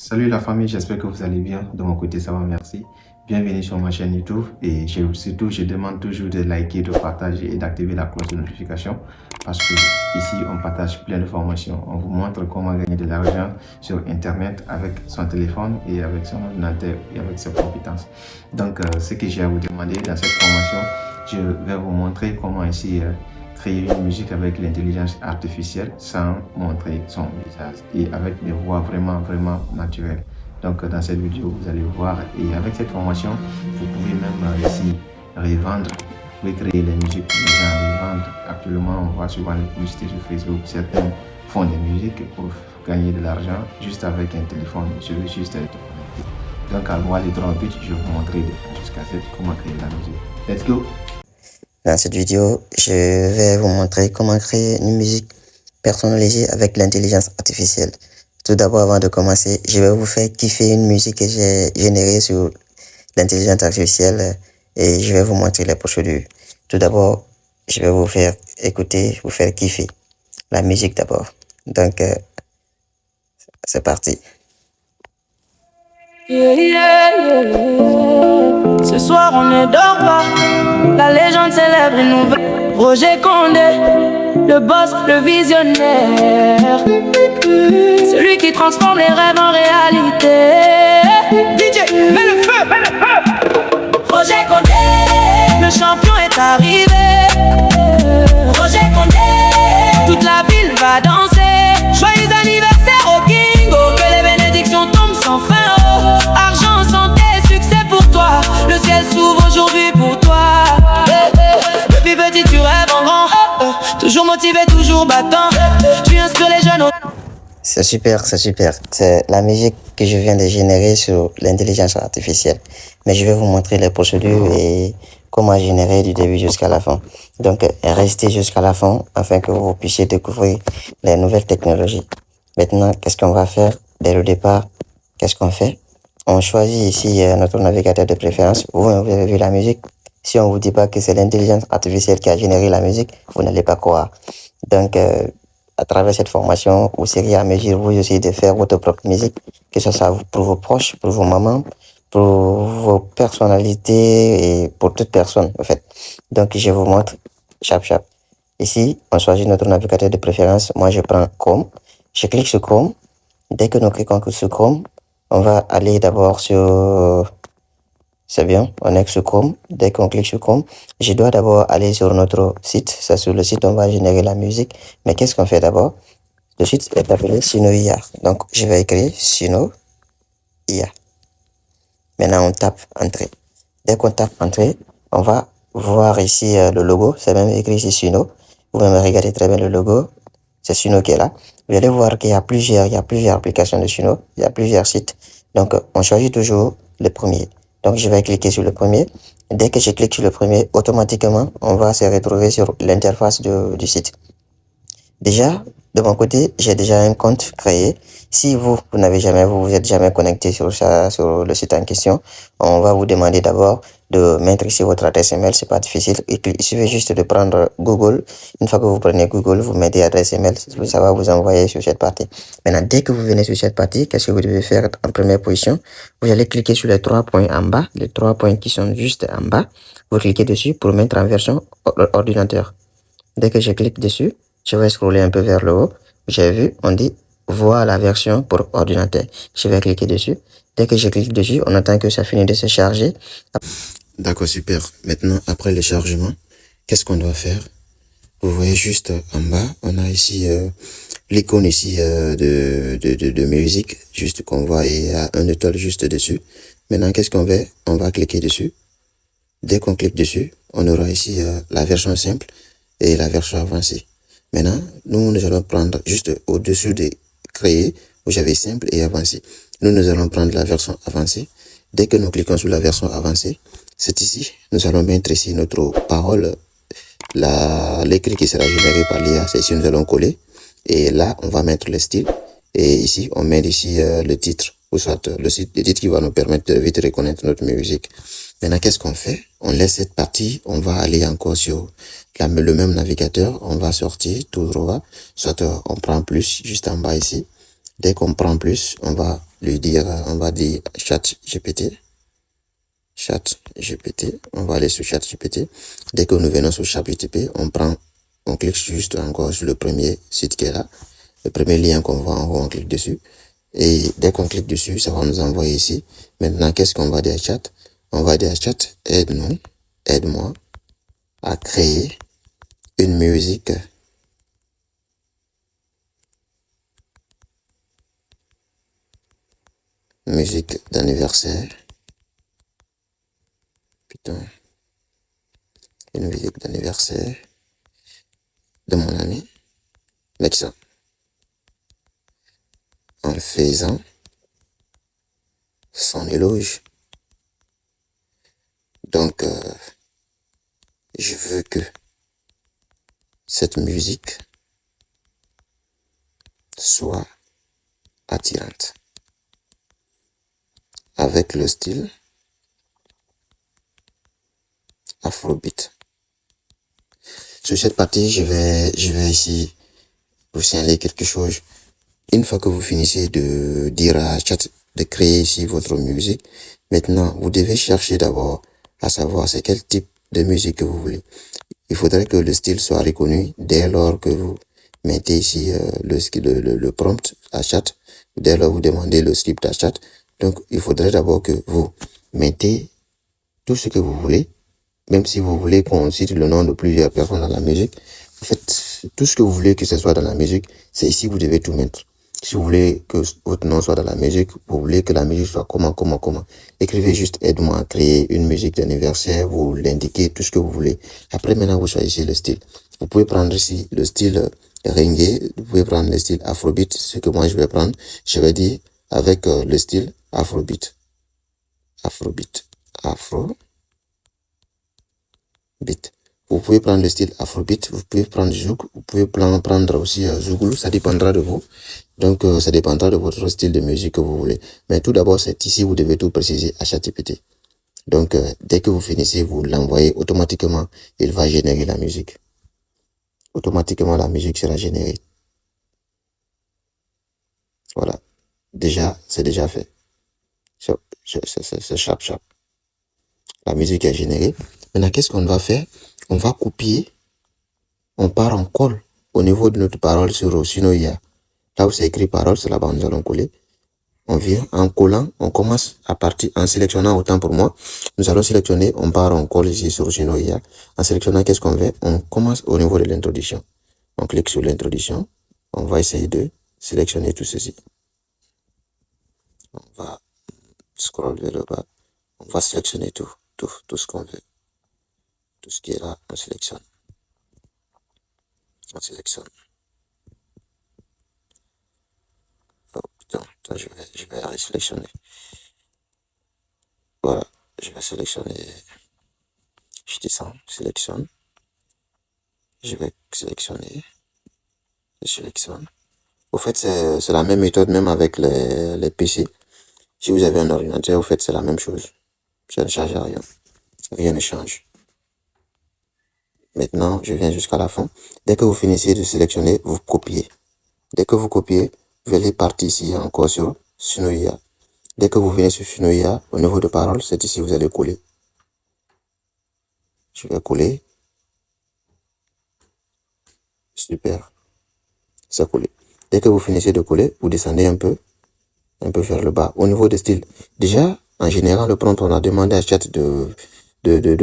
Salut la famille, j'espère que vous allez bien. De mon côté, ça va, merci. Bienvenue sur ma chaîne YouTube et je demande toujours de liker, de partager et d'activer la cloche de notification parce que ici, on partage plein de formations. On vous montre comment gagner de l'argent sur Internet avec son téléphone et avec son ordinateur et avec ses compétences. Donc, ce que j'ai à vous demander dans cette formation, je vais vous montrer comment ici créer une musique avec l'intelligence artificielle sans montrer son visage et avec des voix vraiment naturelles. Donc dans cette vidéo, vous allez voir et avec cette formation, vous pouvez même ici revendre. Vous pouvez créer les musiques que les gens revendent. Actuellement, on voit souvent les publicités sur Facebook. Certains font des musiques pour gagner de l'argent juste avec un téléphone. Je veux juste être connecté. Donc à voir les trois buts, je vais vous montrer jusqu'à 7 comment créer la musique. Let's go! Dans cette vidéo, je vais vous montrer comment créer une musique personnalisée avec l'intelligence artificielle. Tout d'abord, avant de commencer, je vais vous faire kiffer une musique que j'ai générée sur l'intelligence artificielle et je vais vous montrer les procédures. Tout d'abord, je vais vous faire écouter, vous faire kiffer la musique d'abord. Donc, c'est parti. Ce soir on ne dort pas. La légende célèbre une nouvelle. Roger Condé, le boss, le visionnaire, celui qui transforme les rêves en réalité. DJ, mets le feu. Roger Condé, le champion est arrivé. Roger Condé, toute la ville va danser. Joyeux anniversaire au Kingo, que les bénédictions tombent sans fin. Oh, argent, santé, succès pour toi. Le ciel s'ouvre aujourd'hui pour toi. Depuis petit tu rêves en grand. Toujours motivé, toujours battant. Tu inspires les jeunes. C'est super, c'est super. C'est la musique que je viens de générer sur l'intelligence artificielle. Mais je vais vous montrer les procédures et comment générer du début jusqu'à la fin. Donc, restez jusqu'à la fin afin que vous puissiez découvrir les nouvelles technologies. Maintenant, qu'est-ce qu'on va faire dès le départ? Qu'est-ce qu'on fait? On choisit ici notre navigateur de préférence. Vous avez vu la musique. Si on vous dit pas que c'est l'intelligence artificielle qui a généré la musique, vous n'allez pas croire. Donc, à travers cette formation, vous serez à mesure vous aussi de faire votre propre musique, que ce soit pour vos proches, pour vos mamans, pour vos personnalités et pour toute personne, en fait. Donc, je vous montre chap. Ici, on choisit notre navigateur de préférence. Moi, je prends Chrome. Je clique sur Chrome. Dès que nous cliquons sur Chrome, on va aller d'abord sur... C'est bien, on est sur Chrome. Dès qu'on clique sur Chrome, je dois d'abord aller sur notre site. Ça, sur le site, on va générer la musique. Mais qu'est-ce qu'on fait d'abord? Le site est appelé Suno IA. Donc, je vais écrire Suno IA. Maintenant, on tape Entrée. Dès qu'on tape Entrée, on va voir ici le logo. C'est même écrit ici Suno. Vous pouvez regarder très bien le logo. C'est Suno qui est là. Vous allez voir qu'il y a plusieurs applications de Suno. Il y a plusieurs sites. Donc, on choisit toujours le premier. Donc, je vais cliquer sur le premier. Dès que je clique sur le premier, automatiquement, on va se retrouver sur l'interface du site. Déjà, de mon côté, j'ai déjà un compte créé. Si vous vous êtes jamais connecté sur le site en question, on va vous demander d'abord de mettre ici votre adresse email. C'est pas difficile. Il suffit juste de prendre Google. Une fois que vous prenez Google, vous mettez adresse email. Ça va vous envoyer sur cette partie. Maintenant, dès que vous venez sur cette partie, qu'est-ce que vous devez faire en première position? Vous allez cliquer sur les 3 points en bas, les 3 points qui sont juste en bas. Vous cliquez dessus pour mettre en version ordinateur. Dès que je clique dessus, je vais scroller un peu vers le haut. J'ai vu, on dit voir la version pour ordinateur. Je vais cliquer dessus. Dès que je clique dessus, on attend que ça finisse de se charger. D'accord, super. Maintenant, après le chargement, qu'est-ce qu'on doit faire? Vous voyez juste en bas, on a ici l'icône ici de musique, juste qu'on voit, et il y a un étoile juste dessus. Maintenant, qu'est-ce qu'on fait? On va cliquer dessus. Dès qu'on clique dessus, on aura ici la version simple et la version avancée. Maintenant, nous allons prendre juste au-dessus de créer, vous avez simple et avancé. Nous allons prendre la version avancée. Dès que nous cliquons sur la version avancée, c'est ici. Nous allons mettre ici notre parole, l'écrit qui sera généré par l'IA. C'est ici, nous allons coller. Et là, on va mettre le style. Et ici, on met ici le titre, ou soit le titre qui va nous permettre de vite reconnaître notre musique. Maintenant, qu'est-ce qu'on fait? On laisse cette partie, on va aller encore sur le même navigateur, on va sortir tout droit, soit on prend plus juste en bas ici. Dès qu'on prend plus, on va lui dire, on va dire chat GPT. Chat GPT, on va aller sur chat GPT. Dès que nous venons sur chat GPT, on clique juste encore sur le premier site qui est là. Le premier lien qu'on voit en haut, on clique dessus. Et dès qu'on clique dessus, ça va nous envoyer ici. Maintenant, qu'est-ce qu'on va dire à chat? On va dire à chat, aide-nous, aide-moi à créer une musique d'anniversaire. Putain. Une musique d'anniversaire de mon ami médecin. En faisant son éloge. Donc, je veux que cette musique soit attirante. Avec le style Afrobeat. Sur cette partie, je vais ici vous signaler quelque chose. Une fois que vous finissez de dire à chat de créer ici votre musique, maintenant, vous devez chercher d'abord à savoir c'est quel type de musique que vous voulez. Il faudrait que le style soit reconnu dès lors que vous mettez ici le prompt à chat. Dès lors, vous demandez le script à chat. Donc, il faudrait d'abord que vous mettez tout ce que vous voulez, même si vous voulez qu'on cite le nom de plusieurs personnes dans la musique. En fait, tout ce que vous voulez que ce soit dans la musique, c'est ici que vous devez tout mettre. Si vous voulez que votre nom soit dans la musique, vous voulez que la musique soit comment. Écrivez juste aide-moi à créer une musique d'anniversaire, vous l'indiquez, tout ce que vous voulez. Après, maintenant, vous choisissez le style. Vous pouvez prendre ici le style reggae, vous pouvez prendre le style Afrobeat, ce que moi je vais prendre. Je vais dire avec le style Afrobeat. Afrobeat. Vous pouvez prendre le style Afrobeat, vous pouvez prendre Zouk, vous pouvez prendre aussi Zouglou, ça dépendra de vous. Donc, ça dépendra de votre style de musique que vous voulez. Mais tout d'abord, c'est ici, vous devez tout préciser à ChatGPT. Donc, dès que vous finissez, vous l'envoyez automatiquement, il va générer la musique. Automatiquement, la musique sera générée. Voilà. Déjà, c'est déjà fait. C'est sharp. La musique est générée. Maintenant, qu'est-ce qu'on va faire? On va copier. On part en colle au niveau de notre parole sur Sinoia. Là où c'est écrit parole, c'est là-bas nous allons coller. On vient en collant, on commence à partir, en sélectionnant autant pour moi. Nous allons sélectionner, on part en colle ici sur Sinoia. En sélectionnant, qu'est-ce qu'on fait? On commence au niveau de l'introduction. On clique sur l'introduction. On va essayer de sélectionner tout ceci. On va scroll vers le bas. On va sélectionner tout ce qu'on veut. Tout ce qui est là, on sélectionne. Oh putain, je vais sélectionner. Voilà, je vais sélectionner. Je descends, sélectionne. Je vais sélectionner. Je sélectionne. Au fait, c'est la même méthode, même avec les PC. Si vous avez un ordinateur, au fait, c'est la même chose. Ça ne change rien. Rien ne change. Maintenant, je viens jusqu'à la fin. Dès que vous finissez de sélectionner, vous copiez. Dès que vous copiez, vous allez partir ici encore sur Sinoia. Dès que vous venez sur Sinoia, au niveau de parole, c'est ici vous allez coller. Je vais coller. Super. Ça colle. Dès que vous finissez de coller, vous descendez un peu vers le bas. Au niveau des styles, déjà, en général, le prompt, on a demandé à chat de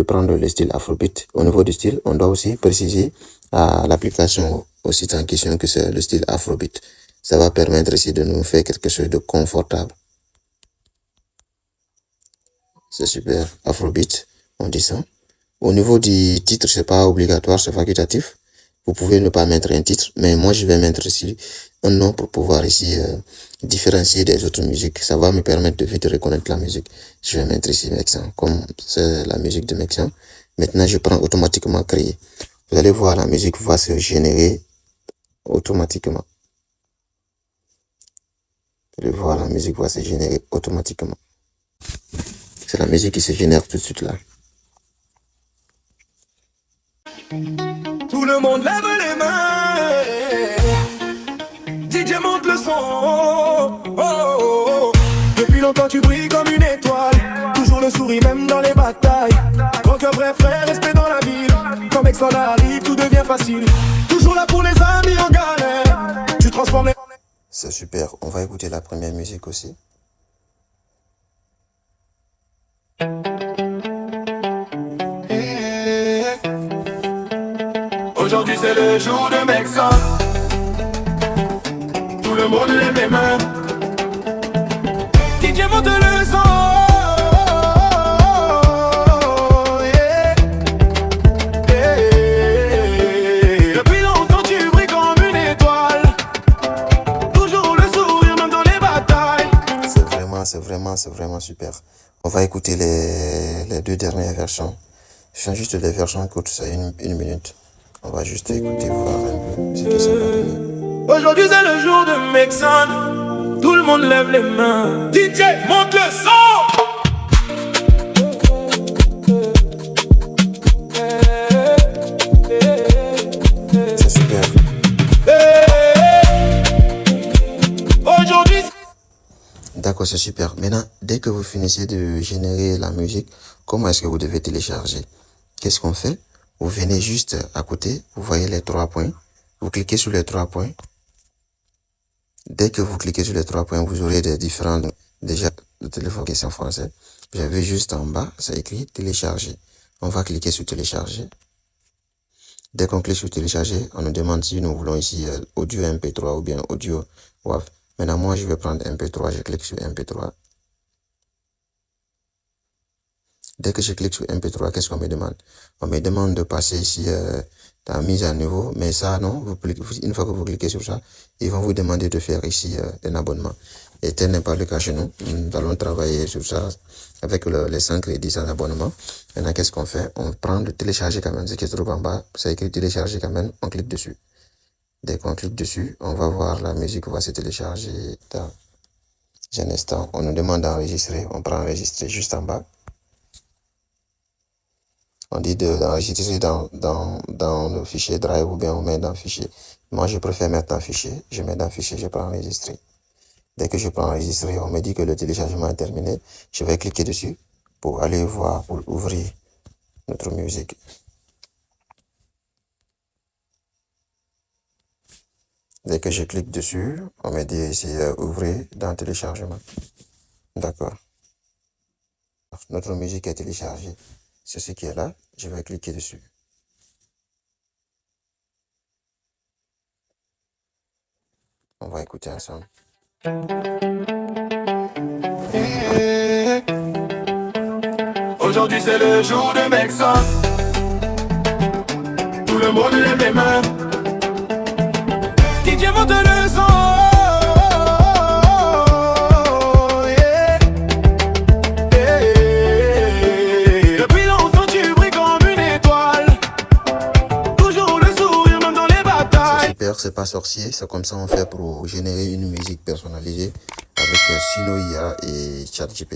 prendre le style Afrobeat. Au niveau du style, on doit aussi préciser à l'application, au site en question, que c'est le style Afrobeat. Ça va permettre ici de nous faire quelque chose de confortable. C'est super. Afrobeat, on descend. Au niveau du titre, c'est pas obligatoire, c'est facultatif. Vous pouvez ne pas mettre un titre, mais moi je vais mettre ici un nom pour pouvoir ici différencier des autres musiques. Ça va me permettre de vite reconnaître la musique. Je vais mettre ici Mexan, comme c'est la musique de Mexan. Maintenant, je prends automatiquement créer. Vous allez voir, la musique va se générer automatiquement. Vous allez voir, la musique va se générer automatiquement. C'est la musique qui se génère tout de suite là. Tout le monde lève les mains. DJ monte le son. Oh, oh, oh. longtemps tu brilles comme une étoile. Toujours le sourire même dans les batailles. Grand cœur vrai frère, respect dans la ville. Quand mec s'en arrive, tout devient facile. Toujours là pour les amis en galère. Tu transformes les... C'est super. On va écouter la première musique aussi. Aujourd'hui c'est le jour de Mexon. Tout le monde lève les mains. DJ monte le son. Yeah. Yeah. Depuis longtemps tu brilles comme une étoile. Toujours le sourire même dans les batailles. C'est vraiment super. On va écouter les deux dernières versions. Je fais juste les versions courtes, ça une minute. On va juste écouter, voir un peu ce que ça va donner. Aujourd'hui c'est le jour de Mexon. Tout le monde lève les mains. DJ monte le son. C'est super. Aujourd'hui D'accord, c'est super. Maintenant, dès que vous finissez de générer la musique, comment est-ce que vous devez télécharger? Qu'est-ce qu'on fait? Vous venez juste à côté, vous voyez les 3 points. Vous cliquez sur les 3 points. Dès que vous cliquez sur les 3 points, vous aurez des différents... Déjà, le téléphone qui est en français. Vous avez juste en bas, ça écrit télécharger. On va cliquer sur télécharger. Dès qu'on clique sur télécharger, on nous demande si nous voulons ici audio MP3 ou bien audio WAV. Maintenant, moi, je vais prendre MP3. Je clique sur MP3. Dès que je clique sur MP3, qu'est-ce qu'on me demande? On me demande de passer ici la mise à niveau. Mais ça, non. Une fois que vous cliquez sur ça, ils vont vous demander de faire ici un abonnement. Et tel n'est pas le cas chez nous. Nous allons travailler sur ça avec les 5 crédits sans abonnement. Maintenant, qu'est-ce qu'on fait? On prend le télécharger quand même. Ce qui se trouve en bas, ça écrit télécharger quand même. On clique dessus. Dès qu'on clique dessus, on va voir la musique va se télécharger dans un instant. On nous demande d'enregistrer. On prend enregistrer juste en bas. On dit d'enregistrer dans le fichier Drive ou bien on met dans le fichier. Moi, je préfère mettre dans le fichier. Je mets dans le fichier, je prends enregistrer. Dès que je prends enregistrer, on me dit que le téléchargement est terminé. Je vais cliquer dessus pour aller voir, pour ouvrir notre musique. Dès que je clique dessus, on me dit ici ouvrir dans le téléchargement. D'accord. Notre musique est téléchargée. C'est ce qui est là. Je vais cliquer dessus. On va écouter ensemble. aujourd'hui c'est le jour de Mexon. Tout le monde lève les mains. DJ monte le son. Yeah. Yeah. Depuis longtemps tu brilles comme une étoile. Toujours le sourire même dans les batailles. C'est super, c'est pas sorcier. C'est comme ça on fait pour générer une musique personnalisée avec Sino IA et ChatGPT.